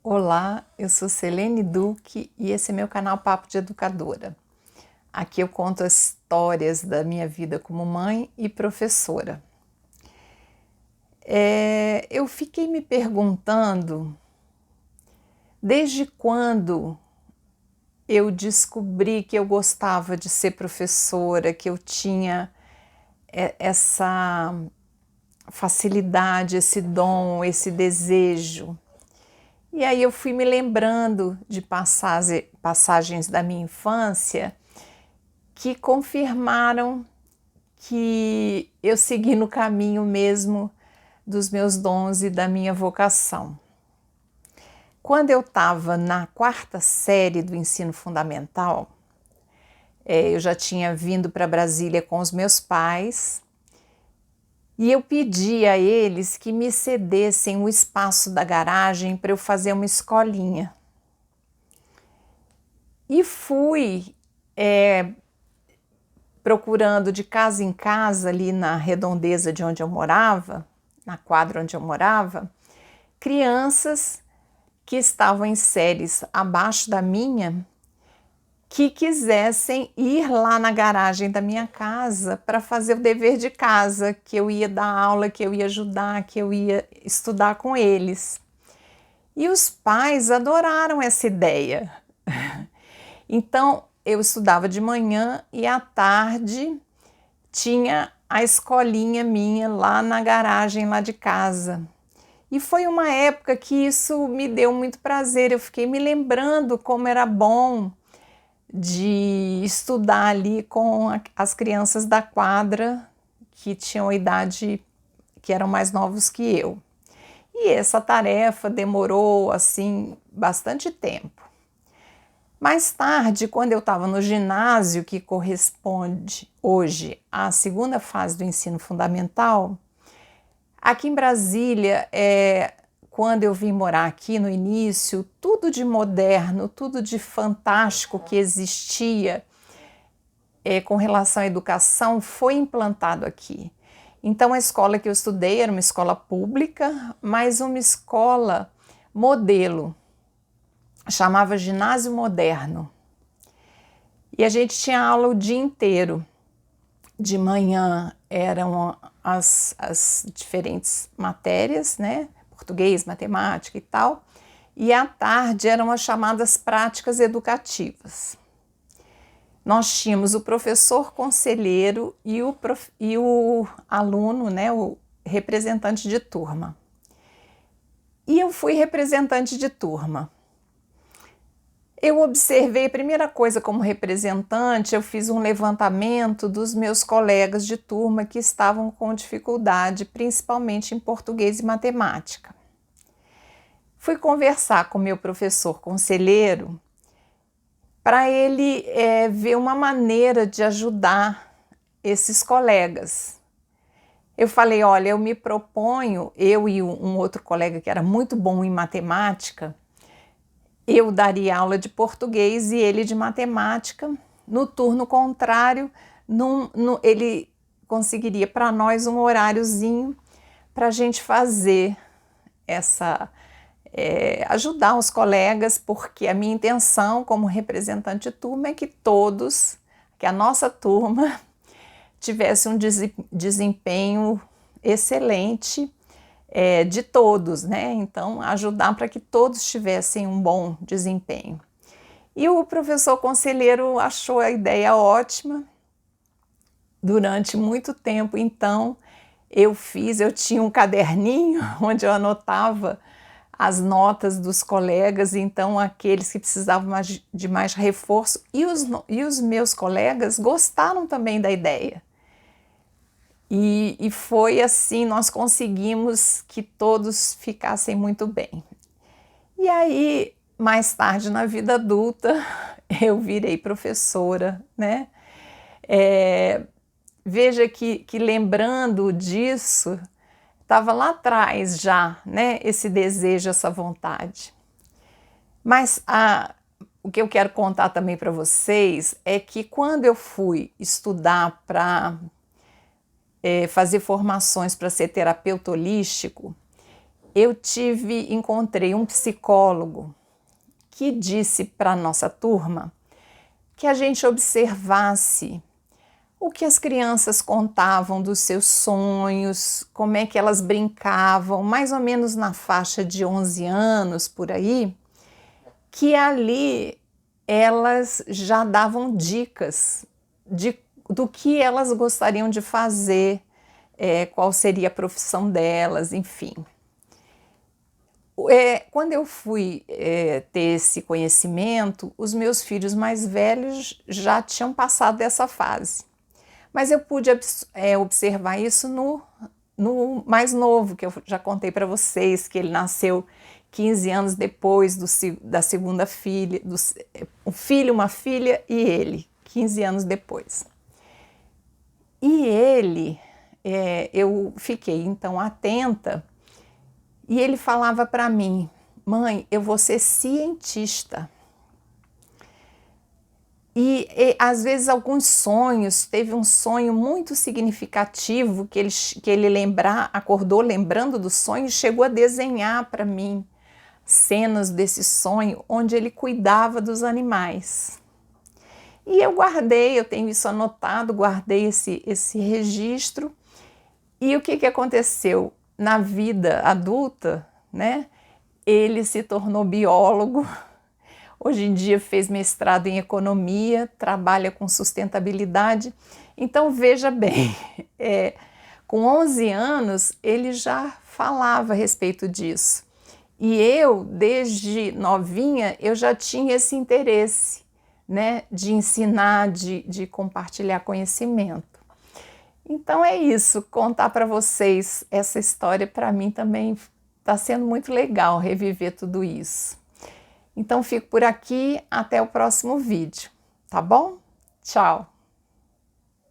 Olá, eu sou Selene Duque e esse é meu canal Papo de Educadora. Aqui eu conto as histórias da minha vida como mãe e professora. Eu fiquei me perguntando desde quando eu descobri que eu gostava de ser professora, que eu tinha essa facilidade, esse dom, esse desejo. E aí eu fui me lembrando de passagens da minha infância que confirmaram que eu segui no caminho mesmo dos meus dons e da minha vocação. Quando eu estava na quarta série do ensino fundamental, eu já tinha vindo para Brasília com os meus pais e eu pedi a eles que me cedessem o espaço da garagem para eu fazer uma escolinha. E fui procurando de casa em casa ali na redondeza de onde eu morava, na quadra onde eu morava, crianças que estavam em séries abaixo da minha, que quisessem ir lá na garagem da minha casa para fazer o dever de casa, que eu ia dar aula, que eu ia ajudar, que eu ia estudar com eles. E os pais adoraram essa ideia. Então, eu estudava de manhã e à tarde tinha a escolinha minha lá na garagem lá de casa. E foi uma época que isso me deu muito prazer. Eu fiquei me lembrando como era bom de estudar ali com as crianças da quadra que tinham idade, que eram mais novos que eu. E essa tarefa demorou assim bastante tempo. Mais tarde, quando eu estava no ginásio, que corresponde hoje à segunda fase do ensino fundamental, aqui em Brasília, quando eu vim morar aqui no início, tudo de moderno, tudo de fantástico que existia com relação à educação foi implantado aqui. Então, a escola que eu estudei era uma escola pública, mas uma escola modelo. Chamava Ginásio Moderno. E a gente tinha aula o dia inteiro. De manhã eram as diferentes matérias, né? Português, matemática e tal. E à tarde eram as chamadas práticas educativas. Nós tínhamos o professor conselheiro e o aluno, né? O representante de turma. E eu fui representante de turma. Eu observei, a primeira coisa como representante, eu fiz um levantamento dos meus colegas de turma que estavam com dificuldade, principalmente em português e matemática. Fui conversar com meu professor conselheiro para ele ver uma maneira de ajudar esses colegas. Eu falei, olha, eu me proponho, eu e um outro colega que era muito bom em matemática, eu daria aula de português e ele de matemática. No turno contrário, ele conseguiria para nós um horáriozinho para a gente fazer ajudar os colegas, porque a minha intenção como representante de turma é que a nossa turma tivesse um desempenho excelente de todos, né? Então, ajudar para que todos tivessem um bom desempenho. E o professor conselheiro achou a ideia ótima. Durante muito tempo, então, eu tinha um caderninho onde eu anotava as notas dos colegas, então aqueles que precisavam de mais reforço, e os meus colegas gostaram também da ideia. E foi assim, nós conseguimos que todos ficassem muito bem. E aí, mais tarde na vida adulta, eu virei professora, né? Veja que lembrando disso, estava lá atrás já, né? Esse desejo, essa vontade. Mas o que eu quero contar também para vocês é que quando eu fui estudar para fazer formações para ser terapeuta holístico, encontrei um psicólogo que disse para a nossa turma que a gente observasse o que as crianças contavam dos seus sonhos, como é que elas brincavam, mais ou menos na faixa de 11 anos, por aí, que ali elas já davam dicas do que elas gostariam de fazer, qual seria a profissão delas, enfim. Quando eu fui ter esse conhecimento, os meus filhos mais velhos já tinham passado dessa fase. Mas eu pude observar isso no mais novo, que eu já contei para vocês, que ele nasceu 15 anos depois da segunda filha, um filho, uma filha e ele, 15 anos depois. E ele, eu fiquei então atenta, e ele falava para mim: mãe, eu vou ser cientista. E às vezes alguns sonhos, teve um sonho muito significativo que ele acordou lembrando do sonho e chegou a desenhar para mim cenas desse sonho onde ele cuidava dos animais. E eu guardei, eu tenho isso anotado, guardei esse registro. E o que aconteceu? Na vida adulta, né, ele se tornou biólogo. Hoje em dia fez mestrado em economia, trabalha com sustentabilidade. Então veja bem, com 11 anos ele já falava a respeito disso. E eu, desde novinha, eu já tinha esse interesse, né, de ensinar, de compartilhar conhecimento. Então é isso, contar para vocês essa história para mim também está sendo muito legal reviver tudo isso. Então fico por aqui, até o próximo vídeo, tá bom? Tchau!